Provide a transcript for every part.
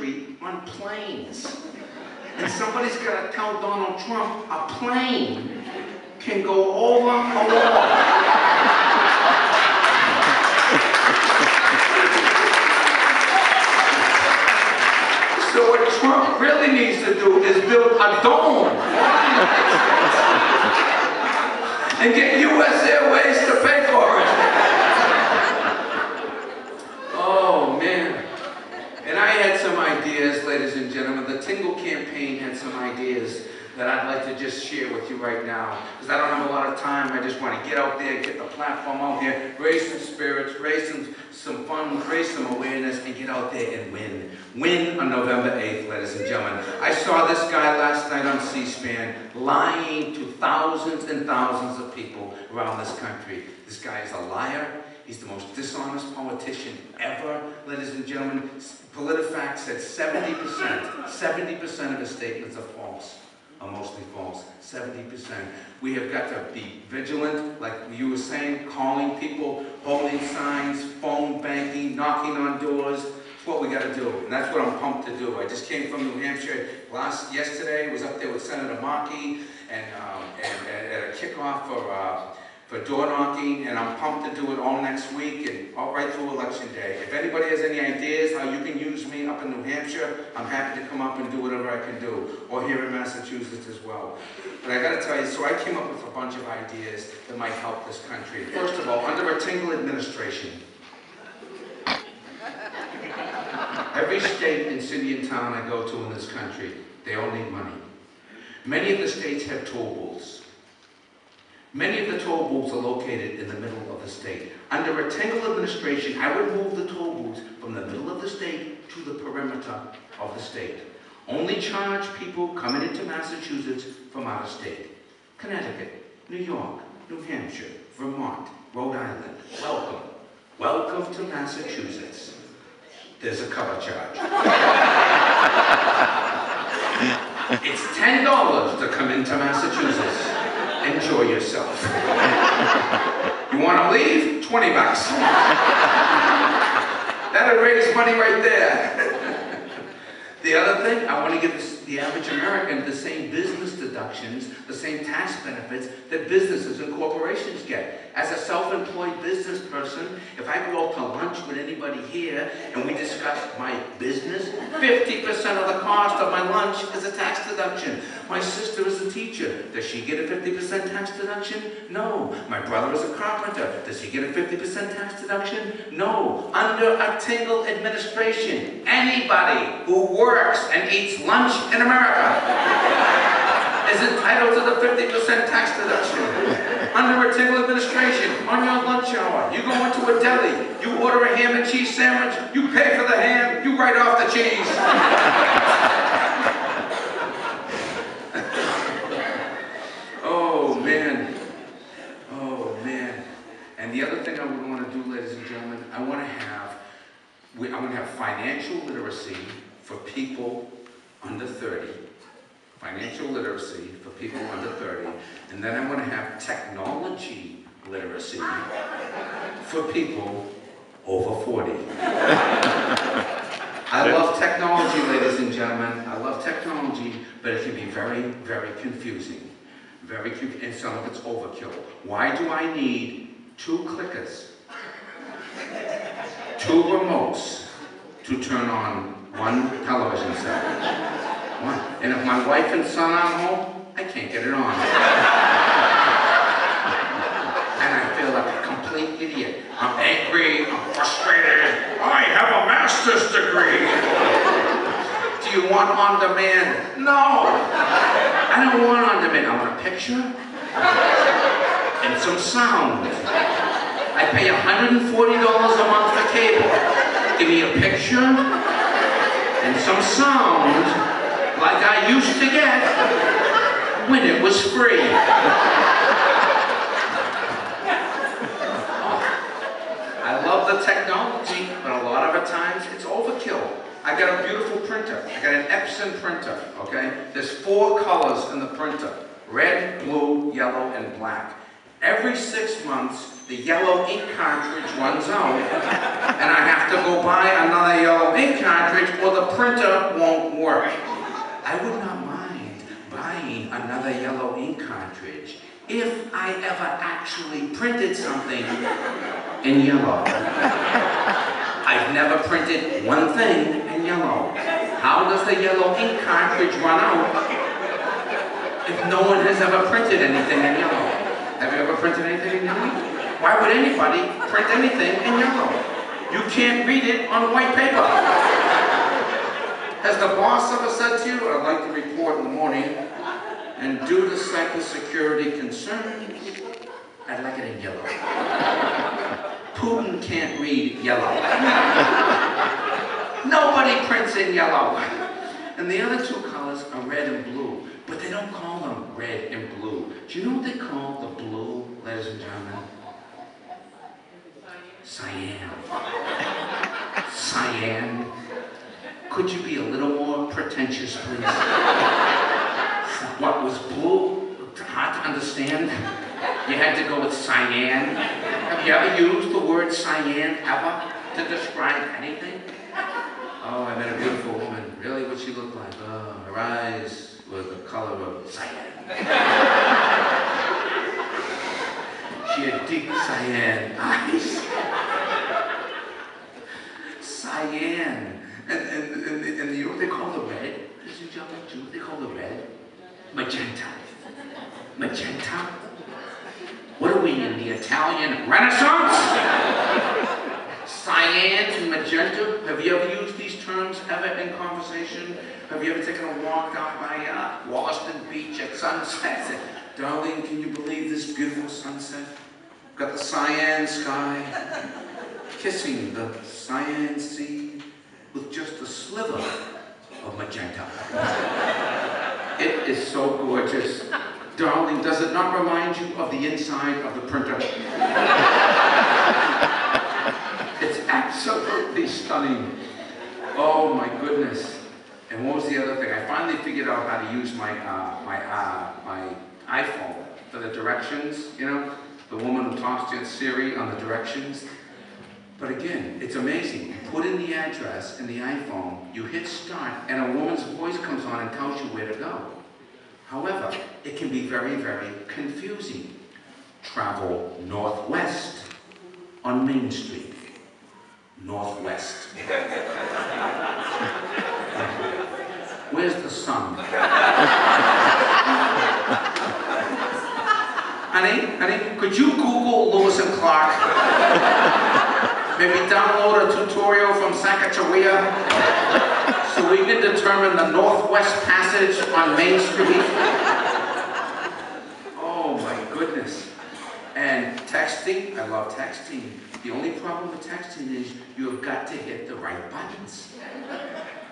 country on planes. And somebody's got to tell Donald Trump a plane can go over a wall. So what Trump really needs to do is build a dome and get U.S. Airways to pay for it. Oh, man. And I had some ideas, ladies and gentlemen. The Tingle campaign had some ideas that I'd like to just share with you right now. Because I don't have a lot of time. I just want to get out there, get the platform out here, raise some spirits, raise some fun, raise some awareness, and get out there and win. Win on November 8th, ladies and gentlemen. I saw this guy last night on C-SPAN lying to thousands and thousands of people around this country. This guy is a liar. He's the most dishonest politician ever, ladies and gentlemen. PolitiFact said 70% of his statements are false. Are mostly false, 70%. We have got to be vigilant, like you were saying, calling people, holding signs, phone banking, knocking on doors. That's what we got to do, and that's what I'm pumped to do. I just came from New Hampshire yesterday. Was up there with Senator Markey and at a kickoff for door knocking, and I'm pumped to do it all next week and all right through Election Day. If anybody has any ideas how you can use me up in New Hampshire, I'm happy to come up and do whatever I can do, or here in Massachusetts as well. But I got to tell you, so I came up with a bunch of ideas that might help this country. First of all, under a Tingle administration, every state and city and town I go to in this country, they all need money. Many of the states have toll booths. Many of the toll booths are located in the middle of the state. Under a Tingle administration, I would move the toll booths from the middle of the state to the perimeter of the state. Only charge people coming into Massachusetts from out of state. Connecticut, New York, New Hampshire, Vermont, Rhode Island. Welcome. Welcome to Massachusetts. There's a cover charge. It's $10 to come into Massachusetts. Enjoy yourself. You want to leave? $20. That'll raise money right there. The other thing, I want to give the average American the same business deductions, the same tax benefits that businesses and corporations get. As a self-employed business person, if I go out to lunch with anybody here and we discuss my business, 50% of the cost of my lunch is a tax deduction. My sister is a teacher. Does she get a 50% tax deduction? No. My brother is a carpenter. Does he get a 50% tax deduction? No. Under a Tingle administration, anybody who works and eats lunch in America is entitled to the 50% tax deduction. Under a Tingle administration, on your lunch hour, you go into a deli, you order a ham and cheese sandwich, you pay for the ham, you write off the cheese. Oh, man. Oh, man. And the other thing I would want to do, ladies and gentlemen, I want to have financial literacy for people under 30. Financial literacy for people under 30. And then I want to have technology literacy for people over 40. I love technology, ladies and gentlemen. I love technology, but it can be very, very confusing. And some of it's overkill. Why do I need 2 clickers, 2 remotes to turn on one television set? And if my wife and son are home, I can't get it on. And I feel like a complete idiot. I'm angry, I'm frustrated. I have a master's degree. Do you want on demand? No. I don't want on demand. I want a picture and some sound. I pay $140 a month for cable. Give me a picture and some sound like I used to get when it was free. I love the technology, but a lot of the times it's overkill. I got a beautiful printer. I got an Epson printer, okay? There's 4 colors in the printer: red, blue, yellow, and black. Every 6 months, the yellow ink cartridge runs out, and I have to go buy another yellow ink cartridge or the printer won't work. I would not mind buying another yellow ink cartridge if I ever actually printed something in yellow. I've never printed one thing in yellow. How does the yellow ink cartridge run out if no one has ever printed anything in yellow? Have you ever printed anything in yellow? Why would anybody print anything in yellow? You can't read it on white paper. Has the boss ever said to you, I'd like to report in the morning, and due to cybersecurity concerns, I'd like it in yellow. Putin can't read yellow. Nobody prints in yellow. And the other two colors are red and blue, but they don't call them red and blue. Do you know what they call the blue, ladies and gentlemen? Cyan. Cyan. Could you be a little more pretentious, please? What was blue? Hard to understand? You had to go with cyan. Have you ever used the word cyan ever to describe anything? Oh, I met a beautiful woman. Really, what she looked like? Oh, her eyes were the color of cyan. She had deep cyan eyes. Cyan. And you know what they call the red? Ladies and gentlemen, do you know what they call the red? Magenta. Magenta? What are we in the Italian Renaissance? Cyan and magenta? Have you ever used these terms ever in conversation? Have you ever taken a walk out by Wollaston Beach at sunset? Said, darling, can you believe this beautiful sunset? Got the cyan sky, kissing the cyan sea with just a sliver of magenta. It is so gorgeous. Darling, does it not remind you of the inside of the printer? It's absolutely stunning. Oh my goodness. And what was the other thing? I finally figured out how to use my iPhone for the directions, you know? The woman who talks to Siri on the directions. But again, it's amazing. You put in the address in the iPhone, you hit start, and a woman's voice comes on and tells you where to go. However, it can be very, very confusing. Travel northwest on Main Street. Northwest. Where's the sun? Honey, could you Google Lewis and Clark? Maybe download a tutorial from Sacagawea so we can determine the Northwest Passage on Main Street. Oh my goodness. And texting, I love texting. The only problem with texting is you have got to hit the right buttons.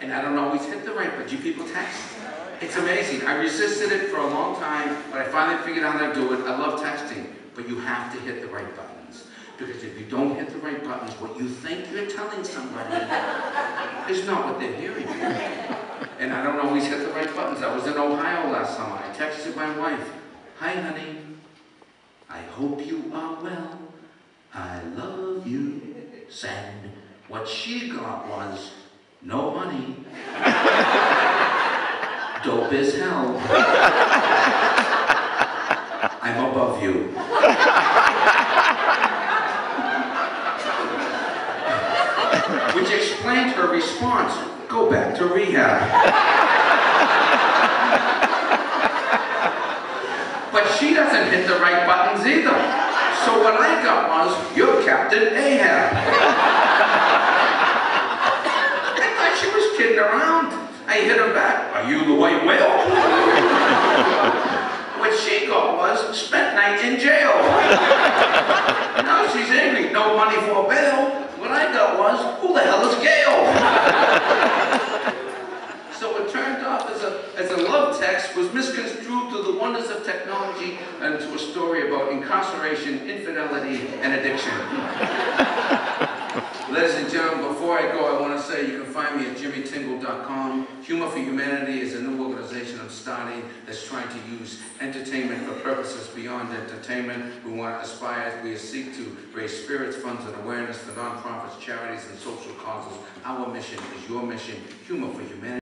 And I don't always hit the right buttons. Do you people text? It's amazing. I resisted it for a long time, but I finally figured out how to do it. I love texting, but you have to hit the right buttons. Because if you don't hit the right buttons, what you think you're telling somebody is not what they're hearing. And I don't always hit the right buttons. I was in Ohio last summer. I texted my wife, hi honey, I hope you are well. I love you. Send. What she got was, no money. Dope as hell. I'm above you. Which explained her response, go back to rehab. But she doesn't hit the right buttons either. So what I got was, you're Captain Ahab. I thought she was kidding around. I hit her back, are you the white whale? What she got was, spent night in jail. Now she's angry, no money for bail. What I got was, who the hell is Gail? So it turned off as a love text was misconstrued to the wonders of technology and to a story about incarceration, infidelity, and addiction. Ladies and gentlemen, before I go, I want to say you can find me at jimmytingle.com. Humor for Humanity is a new organization I'm starting that's trying to use entertainment for purposes beyond entertainment. We want to aspire, we seek to raise spirits, funds, and awareness for nonprofits, charities, and social causes. Our mission is your mission. Humor for Humanity.